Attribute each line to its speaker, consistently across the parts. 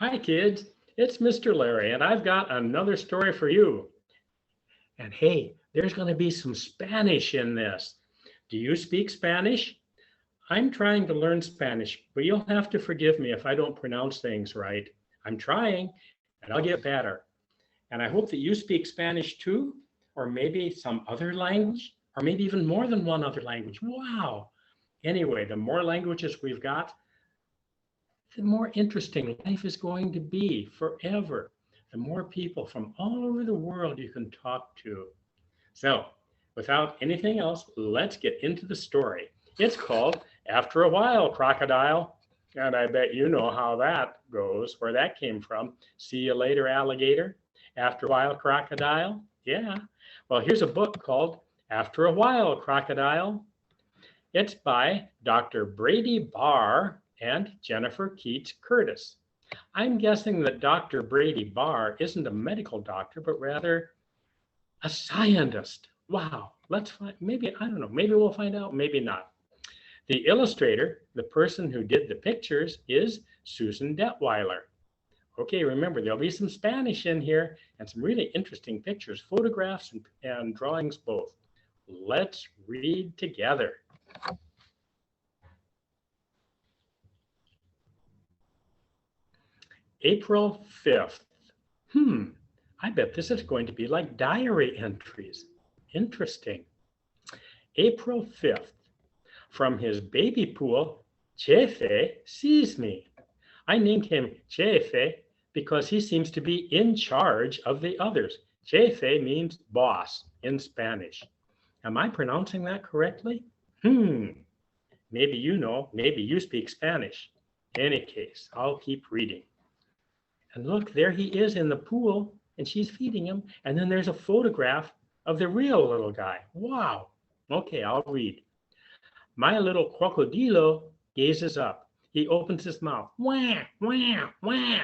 Speaker 1: Hi, kids. It's Mr. Larry, and I've got another story for you. And hey, there's going to be some Spanish in this. Do you speak Spanish? I'm trying to learn Spanish, but you'll have to forgive me if I don't pronounce things right. I'm trying, and I'll get better. And I hope that you speak Spanish too, or maybe some other language, or maybe even more than one other language. Wow. Anyway, the more languages we've got, the more interesting life is going to be forever. The more people from all over the world you can talk to. So, without anything else, let's get into the story. It's called After a While, Crocodile. And I bet you know how that goes, where that came from. See you later, alligator. After a while, crocodile. Yeah. Well, here's a book called After a While, Crocodile. It's by Dr. Brady Barr and Jennifer Keats Curtis. I'm guessing that Dr. Brady Barr isn't a medical doctor, but rather a scientist. Wow. Let's find, maybe, I don't know, maybe we'll find out, maybe not. The illustrator, the person who did the pictures, is Susan Detweiler. Okay, remember, there'll be some Spanish in here and some really interesting pictures, photographs and drawings both. Let's read together. April 5th. I bet this is going to be like diary entries. Interesting. April 5th. From his baby pool, Chefe sees me. I named him Chefe because he seems to be in charge of the others. Chefe means boss in Spanish. Am I pronouncing that correctly? Maybe you know, maybe you speak Spanish. In any case, I'll keep reading. And look, there he is in the pool, and she's feeding him. And then there's a photograph of the real little guy. Wow. Okay, I'll read. My little crocodilo gazes up. He opens his mouth. Wah, wah, wah.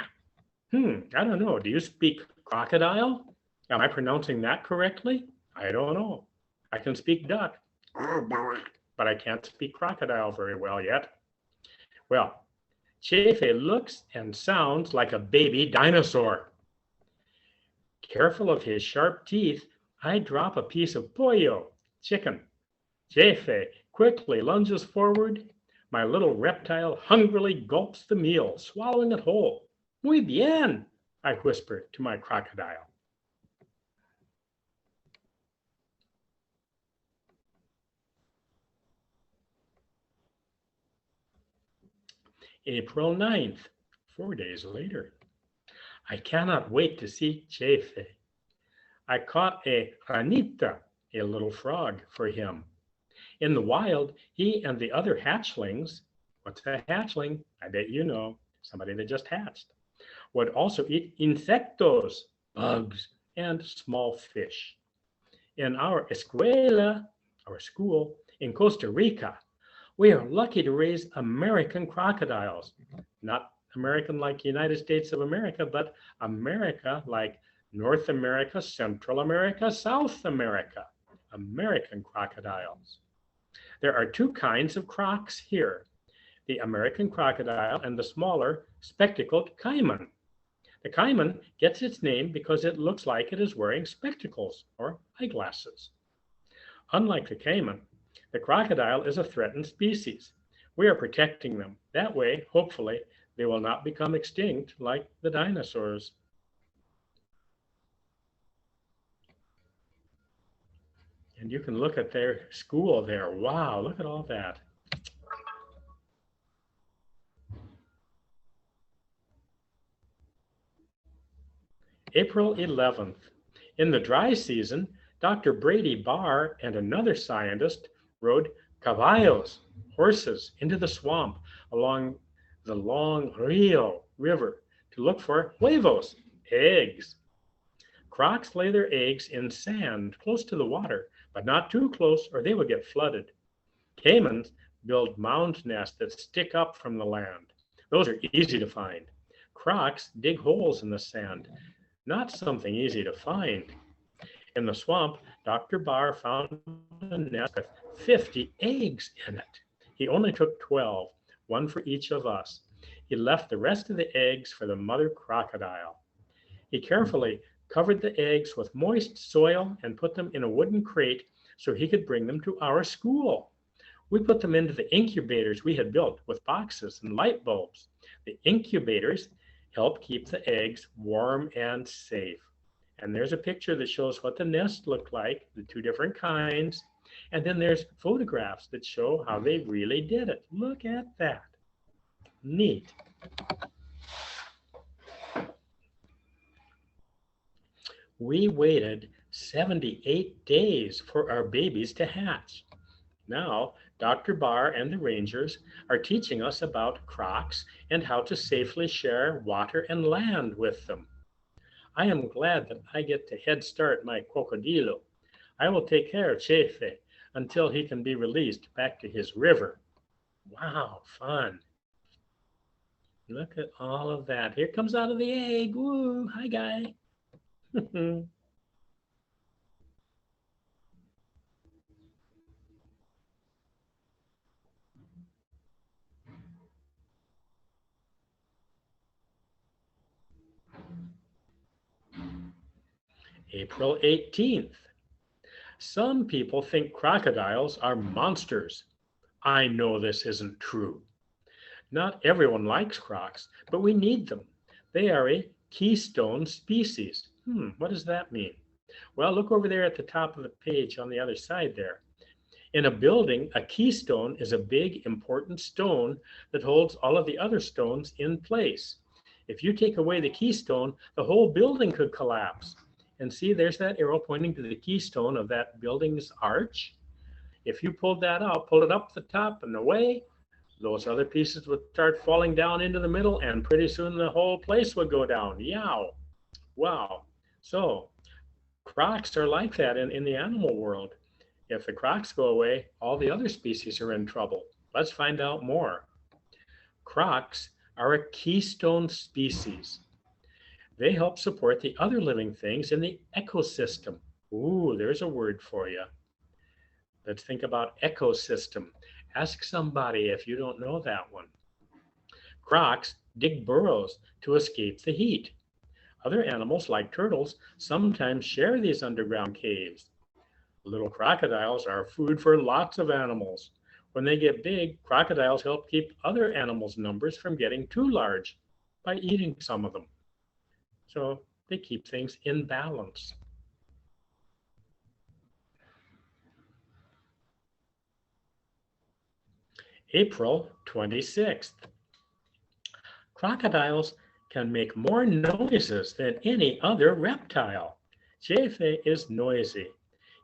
Speaker 1: I don't know. Do you speak crocodile? Am I pronouncing that correctly? I don't know. I can speak duck, but I can't speak crocodile very well yet. Well, Chefe looks and sounds like a baby dinosaur. Careful of his sharp teeth, I drop a piece of pollo, chicken. Chefe quickly lunges forward. My little reptile hungrily gulps the meal, swallowing it whole. Muy bien, I whisper to my crocodile. April 9th, 4 days later. I cannot wait to see Chefe. I caught a ranita, a little frog, for him. In the wild, he and the other hatchlings, what's a hatchling? I bet you know, somebody that just hatched, would also eat insectos, bugs, and small fish. In our escuela, our school, in Costa Rica, we are lucky to raise American crocodiles. Not American like United States of America, but America like North America, Central America, South America. American crocodiles. There are two kinds of crocs here, the American crocodile and the smaller spectacled caiman. The caiman gets its name because it looks like it is wearing spectacles or eyeglasses. Unlike the caiman, the crocodile is a threatened species. We are protecting them. That way, hopefully, they will not become extinct like the dinosaurs. And you can look at their school there. Wow, look at all that. April 11th. In the dry season, Dr. Brady Barr and another scientist rode caballos, horses, into the swamp along the long Rio River to look for huevos, eggs. Crocs lay their eggs in sand close to the water, but not too close or they will get flooded. Caimans build mound nests that stick up from the land. Those are easy to find. Crocs dig holes in the sand, not something easy to find. In the swamp, Dr. Barr found a nest with 50 eggs in it. He only took 12, one for each of us. He left the rest of the eggs for the mother crocodile. He carefully covered the eggs with moist soil and put them in a wooden crate so he could bring them to our school. We put them into the incubators we had built with boxes and light bulbs. The incubators help keep the eggs warm and safe. And there's a picture that shows what the nest looked like, the two different kinds. And then there's photographs that show how they really did it. Look at that. Neat. We waited 78 days for our babies to hatch. Now, Dr. Barr and the rangers are teaching us about crocs and how to safely share water and land with them. I am glad that I get to head start my Crocodile. I will take care of Chefe until he can be released back to his river. Wow, fun. Look at all of that. Here comes out of the egg. Woo, hi, guy. April 18th. Some people think crocodiles are monsters. I know this isn't true. Not everyone likes crocs, but we need them. They are a keystone species. What does that mean? Well, look over there at the top of the page on the other side there. In a building, a keystone is a big, important stone that holds all of the other stones in place. If you take away the keystone, the whole building could collapse. And see, there's that arrow pointing to the keystone of that building's arch. If you pulled that out, pulled it up the top and away, those other pieces would start falling down into the middle, and pretty soon the whole place would go down. Yow. Wow. So crocs are like that in the animal world. If the crocs go away, all the other species are in trouble. Let's find out more. Crocs are a keystone species. They help support the other living things in the ecosystem. Ooh, there's a word for you. Let's think about ecosystem. Ask somebody if you don't know that one. Crocs dig burrows to escape the heat. Other animals, like turtles, sometimes share these underground caves. Little crocodiles are food for lots of animals. When they get big, crocodiles help keep other animals' numbers from getting too large by eating some of them. So they keep things in balance. April 26th. Crocodiles can make more noises than any other reptile. Jefe is noisy.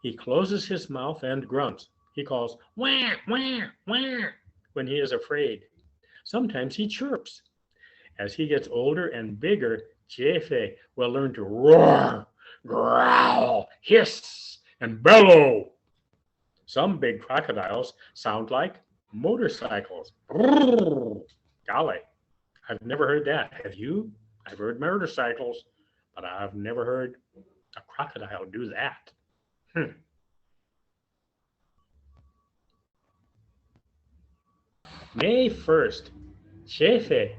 Speaker 1: He closes his mouth and grunts. He calls wah, wah, wah when he is afraid. Sometimes he chirps. As he gets older and bigger, Jefe will learn to roar, growl, hiss, and bellow. Some big crocodiles sound like motorcycles. Golly, I've never heard that. Have you? I've heard motorcycles, but I've never heard a crocodile do that. May 1st. Chefe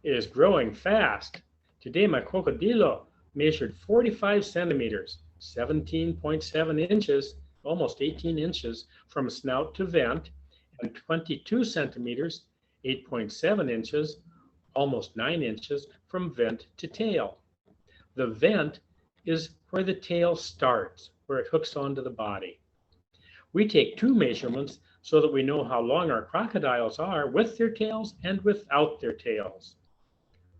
Speaker 1: is growing fast. Today my crocodilo measured 45 centimeters, 17.7 inches, almost 18 inches from snout to vent, and 22 centimeters, 8.7 inches, almost 9 inches from vent to tail. The vent is where the tail starts, where it hooks onto the body. We take two measurements so that we know how long our crocodiles are with their tails and without their tails.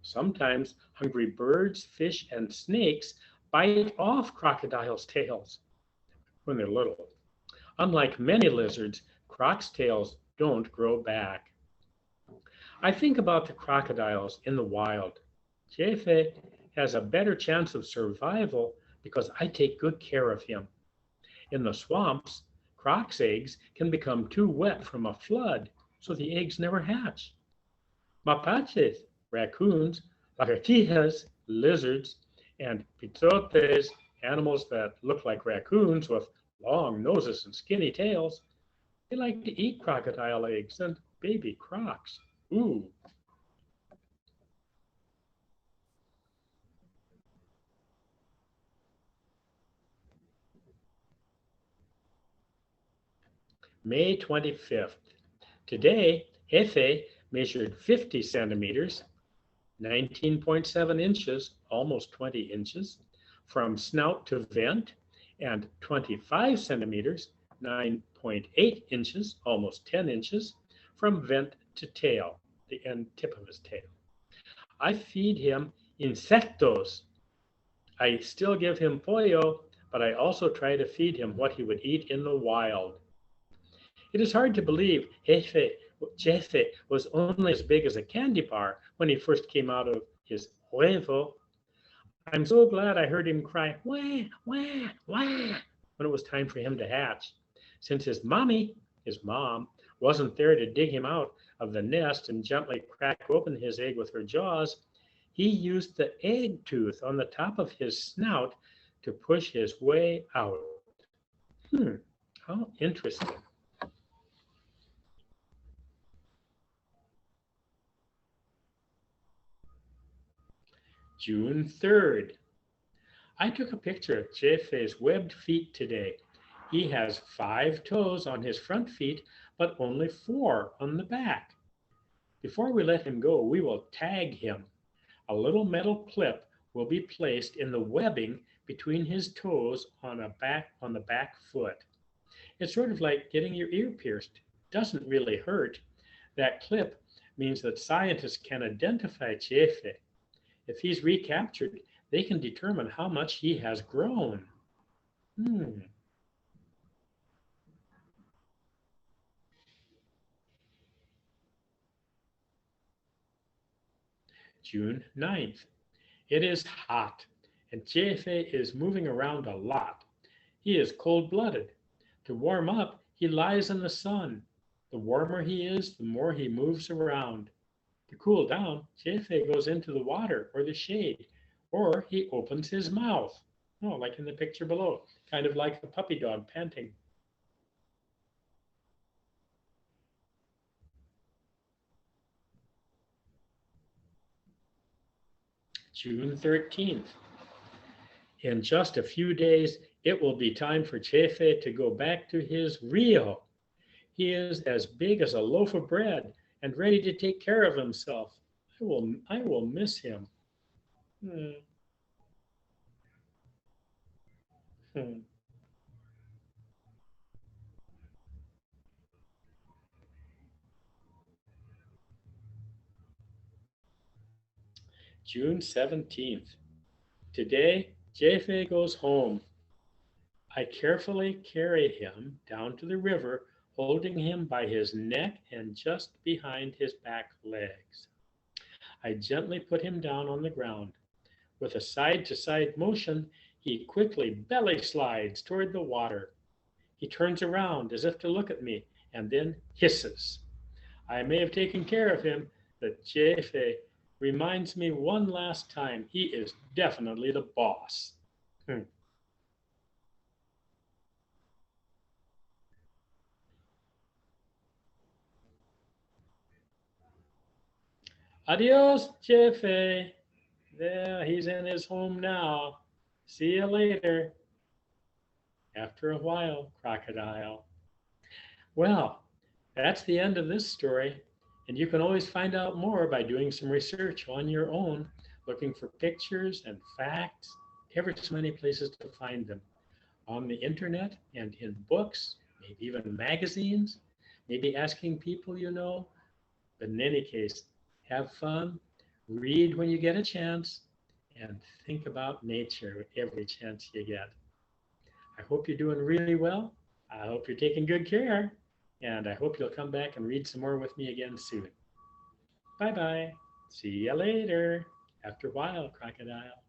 Speaker 1: Sometimes hungry birds, fish, and snakes bite off crocodiles' tails when they're little. Unlike many lizards, crocs' tails don't grow back. I think about the crocodiles in the wild. Jefe has a better chance of survival because I take good care of him. In the swamps, crocs' eggs can become too wet from a flood, so the eggs never hatch. Mapaches, raccoons, lagartijas, lizards, and pichotes, animals that look like raccoons with long noses and skinny tails, they like to eat crocodile eggs and baby crocs. Ooh. May 25th. Today, Jefe measured 50 centimeters, 19.7 inches, almost 20 inches, from snout to vent, and 25 centimeters, 9.8 inches, almost 10 inches, from vent to tail, the end tip of his tail. I feed him insectos. I still give him pollo, but I also try to feed him what he would eat in the wild. It is hard to believe Jefe was only as big as a candy bar when he first came out of his huevo. I'm so glad I heard him cry, wah, wah, wah, when it was time for him to hatch. Since his mom, wasn't there to dig him out of the nest and gently crack open his egg with her jaws, he used the egg tooth on the top of his snout to push his way out. How interesting. June 3rd. I took a picture of Jefe's webbed feet today. He has 5 toes on his front feet, but only 4 on the back. Before we let him go, we will tag him. A little metal clip will be placed in the webbing between his toes on the back foot. It's sort of like getting your ear pierced. It doesn't really hurt. That clip means that scientists can identify Jefe. If he's recaptured, they can determine how much he has grown. June 9th. It is hot, and Jefe is moving around a lot. He is cold-blooded. To warm up, he lies in the sun. The warmer he is, the more he moves around. To cool down, Jefe goes into the water or the shade, or he opens his mouth. Oh, like in the picture below, kind of like a puppy dog panting. June 13th. In just a few days, it will be time for Jefe to go back to his Rio. He is as big as a loaf of bread and ready to take care of himself. I will miss him. Hmm. Hmm. June 17th. Today, Jefe goes home. I carefully carry him down to the river, holding him by his neck and just behind his back legs. I gently put him down on the ground. With a side to side motion, he quickly belly slides toward the water. He turns around as if to look at me and then hisses. I may have taken care of him, but Jefe reminds me one last time he is definitely the boss. Hmm. Adios, Jefe. Yeah, he's in his home now. See you later. After a while, Crocodile. Well, that's the end of this story. And you can always find out more by doing some research on your own, looking for pictures and facts, ever so many places to find them on the internet and in books, maybe even magazines, maybe asking people you know. But in any case, have fun, read when you get a chance, and think about nature every chance you get. I hope you're doing really well. I hope you're taking good care. And I hope you'll come back and read some more with me again soon. Bye bye. See you later. After a while, Crocodile.